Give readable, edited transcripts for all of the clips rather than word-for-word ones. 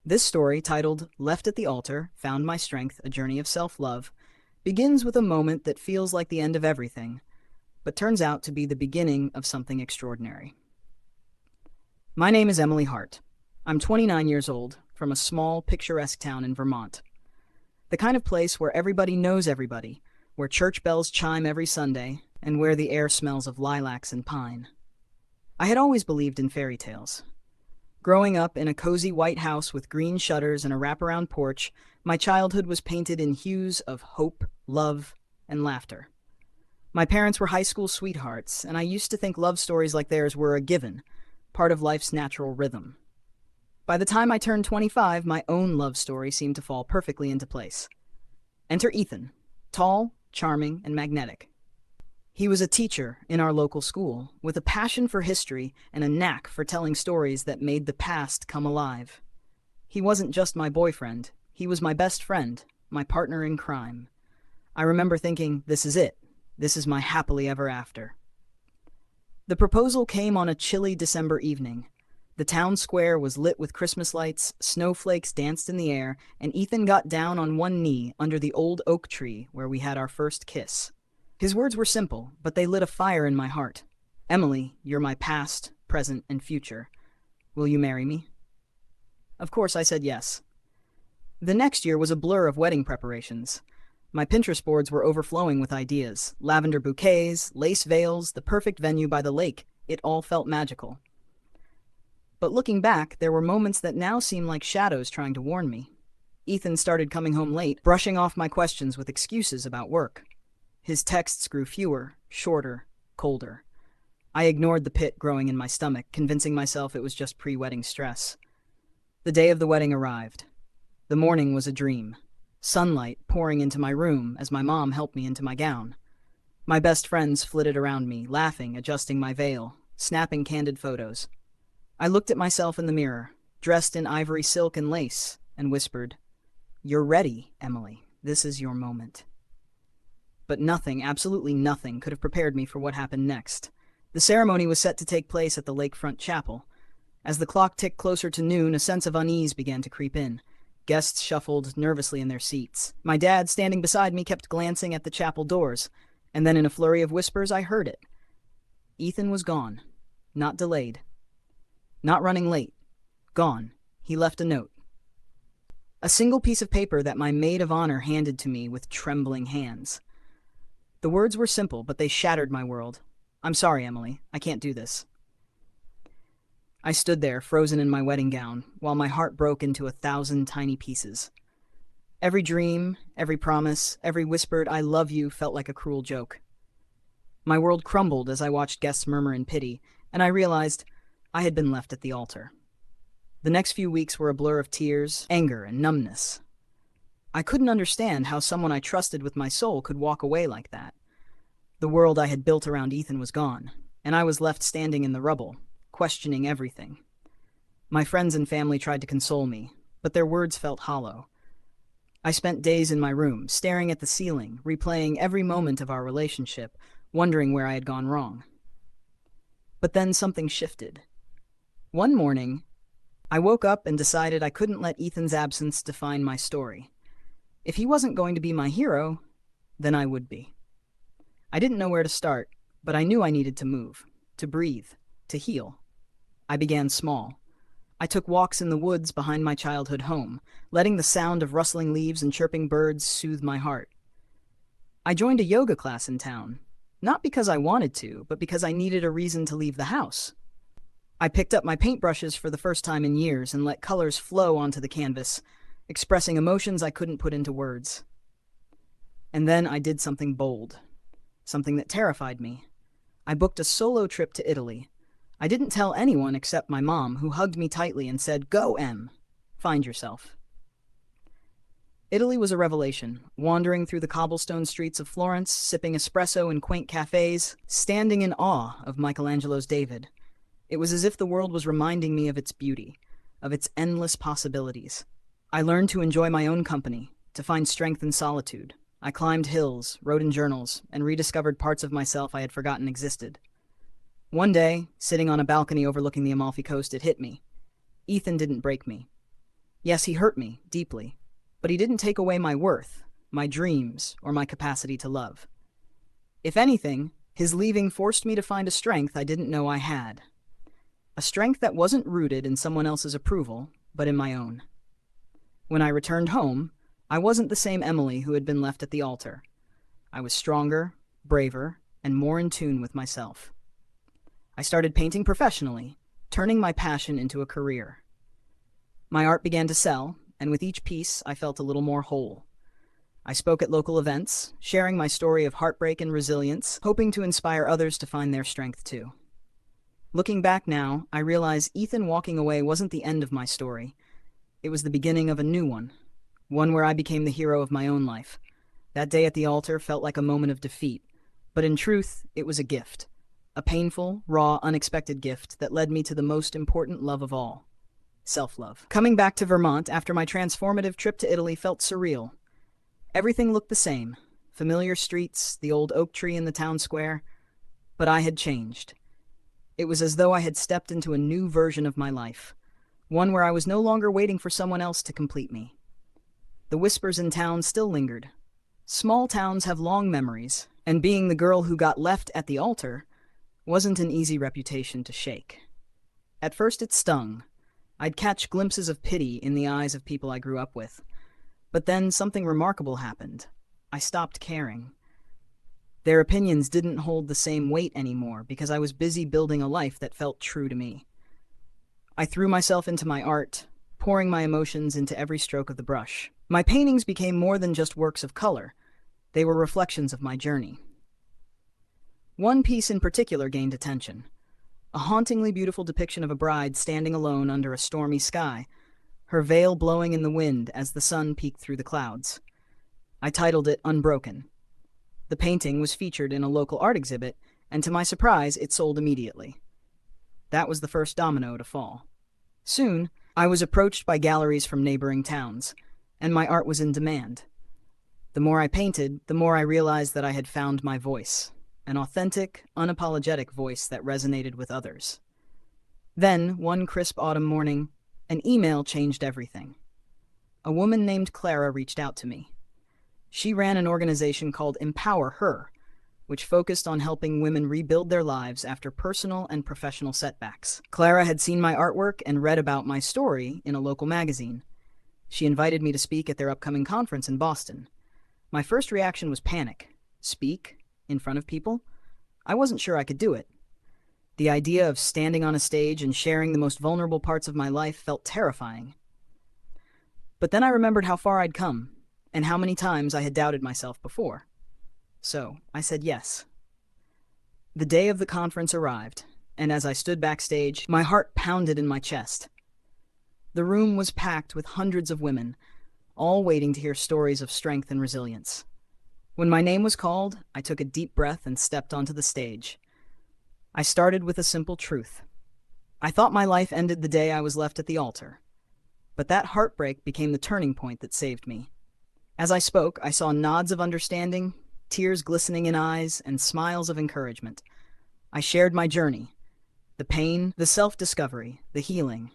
This story, titled Left at the Altar, Found My Strength, A Journey of Self-Love, begins with a moment that feels like the end of everything, but turns out to be the beginning of something extraordinary. My name is Emily Hart. I'm 29 years old, from a small, picturesque town in Vermont. The kind of place where everybody knows everybody, where church bells chime every Sunday, and where the air smells of lilacs and pine. I had always believed in fairy tales. Growing up in a cozy white house with green shutters and a wraparound porch, my childhood was painted in hues of hope, love, and laughter. My parents were high school sweethearts, and I used to think love stories like theirs were a given, part of life's natural rhythm. By the time I turned 25, my own love story seemed to fall perfectly into place. Enter Ethan, tall, charming, and magnetic. He was a teacher in our local school, with a passion for history and a knack for telling stories that made the past come alive. He wasn't just my boyfriend, he was my best friend, my partner in crime. I remember thinking, this is it. This is my happily ever after. The proposal came on a chilly December evening. The town square was lit with Christmas lights, snowflakes danced in the air, and Ethan got down on one knee under the old oak tree where we had our first kiss. His words were simple, but they lit a fire in my heart. Emily, you're my past, present, and future. Will you marry me? Of course I said yes. The next year was a blur of wedding preparations. My Pinterest boards were overflowing with ideas. Lavender bouquets, lace veils, the perfect venue by the lake. It all felt magical. But looking back, there were moments that now seem like shadows trying to warn me. Ethan started coming home late, brushing off my questions with excuses about work. His texts grew fewer, shorter, colder. I ignored the pit growing in my stomach, convincing myself it was just pre-wedding stress. The day of the wedding arrived. The morning was a dream. Sunlight pouring into my room as my mom helped me into my gown. My best friends flitted around me, laughing, adjusting my veil, snapping candid photos. I looked at myself in the mirror, dressed in ivory silk and lace, and whispered, "You're ready, Emily. This is your moment." But nothing, absolutely nothing, could have prepared me for what happened next. The ceremony was set to take place at the lakefront chapel. As the clock ticked closer to noon, a sense of unease began to creep in. Guests shuffled nervously in their seats. My dad, standing beside me, kept glancing at the chapel doors, and then in a flurry of whispers, I heard it. Ethan was gone. Not delayed. Not running late. Gone. He left a note. A single piece of paper that my maid of honor handed to me with trembling hands. The words were simple, but they shattered my world. "I'm sorry, Emily. I can't do this." I stood there, frozen in my wedding gown, while my heart broke into 1,000 tiny pieces. Every dream, every promise, every whispered "I love you" felt like a cruel joke. My world crumbled as I watched guests murmur in pity, and I realized I had been left at the altar. The next few weeks were a blur of tears, anger, and numbness. I couldn't understand how someone I trusted with my soul could walk away like that. The world I had built around Ethan was gone, and I was left standing in the rubble, questioning everything. My friends and family tried to console me, but their words felt hollow. I spent days in my room, staring at the ceiling, replaying every moment of our relationship, wondering where I had gone wrong. But then something shifted. One morning, I woke up and decided I couldn't let Ethan's absence define my story. If he wasn't going to be my hero, then I would be. I didn't know where to start, but I knew I needed to move, to breathe, to heal. I began small. I took walks in the woods behind my childhood home, letting the sound of rustling leaves and chirping birds soothe my heart. I joined a yoga class in town, not because I wanted to, but because I needed a reason to leave the house. I picked up my paintbrushes for the first time in years and let colors flow onto the canvas, expressing emotions I couldn't put into words. And then I did something bold, something that terrified me. I booked a solo trip to Italy. I didn't tell anyone except my mom, who hugged me tightly and said, "Go, Em. Find yourself." Italy was a revelation, wandering through the cobblestone streets of Florence, sipping espresso in quaint cafes, standing in awe of Michelangelo's David. It was as if the world was reminding me of its beauty, of its endless possibilities. I learned to enjoy my own company, to find strength in solitude. I climbed hills, wrote in journals, and rediscovered parts of myself I had forgotten existed. One day, sitting on a balcony overlooking the Amalfi Coast, it hit me. Ethan didn't break me. Yes, he hurt me deeply, but he didn't take away my worth, my dreams, or my capacity to love. If anything, his leaving forced me to find a strength I didn't know I had. A strength that wasn't rooted in someone else's approval, but in my own. When I returned home, I wasn't the same Emily who had been left at the altar. I was stronger, braver, and more in tune with myself. I started painting professionally, turning my passion into a career. My art began to sell, and with each piece, I felt a little more whole. I spoke at local events, sharing my story of heartbreak and resilience, hoping to inspire others to find their strength too. Looking back now, I realize Ethan walking away wasn't the end of my story. It was the beginning of a new one where I became the hero of my own life. That day at the altar felt like a moment of defeat, but in truth, it was a gift. A painful, raw, unexpected gift that led me to the most important love of all: self-love. Coming back to Vermont after my transformative trip to Italy felt surreal. Everything looked the same: familiar streets, the old oak tree in the town square. But I had changed. It was as though I had stepped into a new version of my life, one where I was no longer waiting for someone else to complete me. The whispers in town still lingered. Small towns have long memories, and being the girl who got left at the altar wasn't an easy reputation to shake. At first it stung. I'd catch glimpses of pity in the eyes of people I grew up with. But then something remarkable happened. I stopped caring. Their opinions didn't hold the same weight anymore because I was busy building a life that felt true to me. I threw myself into my art, pouring my emotions into every stroke of the brush. My paintings became more than just works of color. They were reflections of my journey. One piece in particular gained attention: a hauntingly beautiful depiction of a bride standing alone under a stormy sky, her veil blowing in the wind as the sun peeked through the clouds. I titled it Unbroken. The painting was featured in a local art exhibit, and to my surprise, it sold immediately. That was the first domino to fall. Soon, I was approached by galleries from neighboring towns, and my art was in demand. The more I painted, the more I realized that I had found my voice, an authentic, unapologetic voice that resonated with others. Then, one crisp autumn morning, an email changed everything. A woman named Clara reached out to me. She ran an organization called Empower Her, which focused on helping women rebuild their lives after personal and professional setbacks. Clara had seen my artwork and read about my story in a local magazine. She invited me to speak at their upcoming conference in Boston. My first reaction was panic. Speak? In front of people? I wasn't sure I could do it. The idea of standing on a stage and sharing the most vulnerable parts of my life felt terrifying. But then I remembered how far I'd come, and how many times I had doubted myself before. So I said yes. The day of the conference arrived, and as I stood backstage, my heart pounded in my chest. The room was packed with hundreds of women, all waiting to hear stories of strength and resilience. When my name was called, I took a deep breath and stepped onto the stage. I started with a simple truth. I thought my life ended the day I was left at the altar. But that heartbreak became the turning point that saved me. As I spoke, I saw nods of understanding, tears glistening in eyes, and smiles of encouragement. I shared my journey, the pain, the self-discovery, the healing,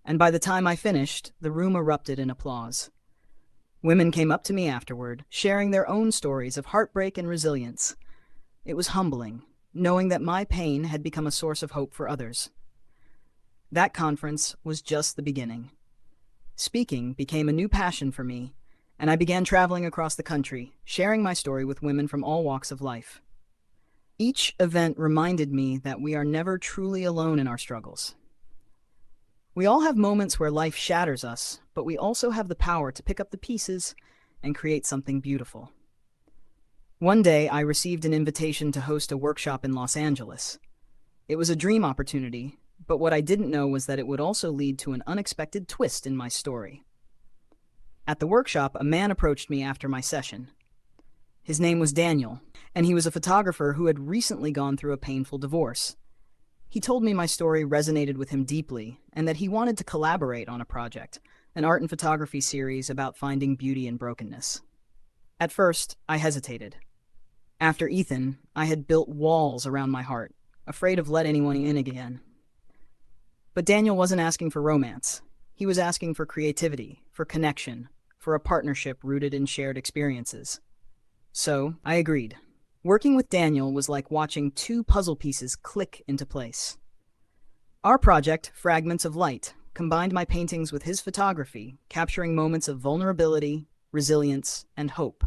and by the time I finished, the room erupted in applause. Women came up to me afterward, sharing their own stories of heartbreak and resilience. It was humbling, knowing that my pain had become a source of hope for others. That conference was just the beginning. Speaking became a new passion for me, and I began traveling across the country, sharing my story with women from all walks of life. Each event reminded me that we are never truly alone in our struggles. We all have moments where life shatters us, but we also have the power to pick up the pieces and create something beautiful. One day, I received an invitation to host a workshop in Los Angeles. It was a dream opportunity, but what I didn't know was that it would also lead to an unexpected twist in my story. At the workshop, a man approached me after my session. His name was Daniel, and he was a photographer who had recently gone through a painful divorce. He told me my story resonated with him deeply, and that he wanted to collaborate on a project, an art and photography series about finding beauty in brokenness. At first, I hesitated. After Ethan, I had built walls around my heart, afraid of letting anyone in again. But Daniel wasn't asking for romance. He was asking for creativity, for connection, for a partnership rooted in shared experiences. So, I agreed. Working with Daniel was like watching two puzzle pieces click into place. Our project, Fragments of Light, combined my paintings with his photography, capturing moments of vulnerability, resilience, and hope.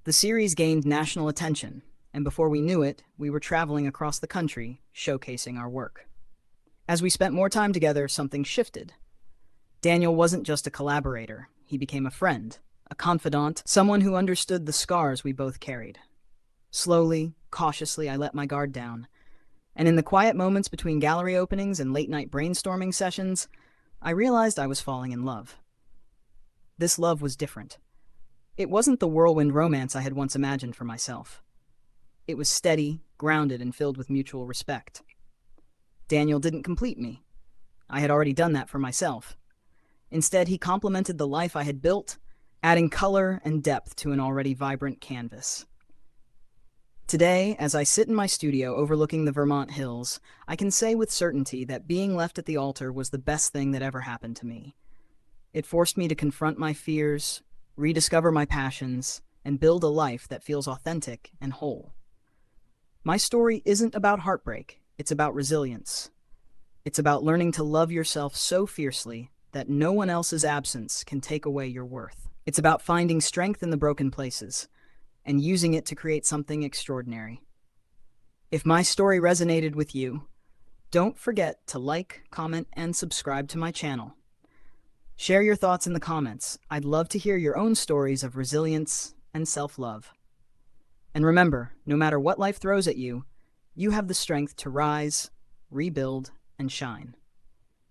The series gained national attention, and before we knew it, we were traveling across the country, showcasing our work. As we spent more time together, something shifted. Daniel wasn't just a collaborator, he became a friend, a confidant, someone who understood the scars we both carried. Slowly, cautiously, I let my guard down, and in the quiet moments between gallery openings and late-night brainstorming sessions, I realized I was falling in love. This love was different. It wasn't the whirlwind romance I had once imagined for myself. It was steady, grounded, and filled with mutual respect. Daniel didn't complete me. I had already done that for myself. Instead, he complemented the life I had built, adding color and depth to an already vibrant canvas. Today, as I sit in my studio overlooking the Vermont hills, I can say with certainty that being left at the altar was the best thing that ever happened to me. It forced me to confront my fears, rediscover my passions, and build a life that feels authentic and whole. My story isn't about heartbreak, it's about resilience. It's about learning to love yourself so fiercely that no one else's absence can take away your worth. It's about finding strength in the broken places and using it to create something extraordinary. If my story resonated with you, don't forget to like, comment, and subscribe to my channel. Share your thoughts in the comments. I'd love to hear your own stories of resilience and self-love. And remember, no matter what life throws at you, you have the strength to rise, rebuild, and shine.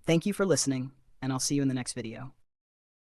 Thank you for listening, and I'll see you in the next video.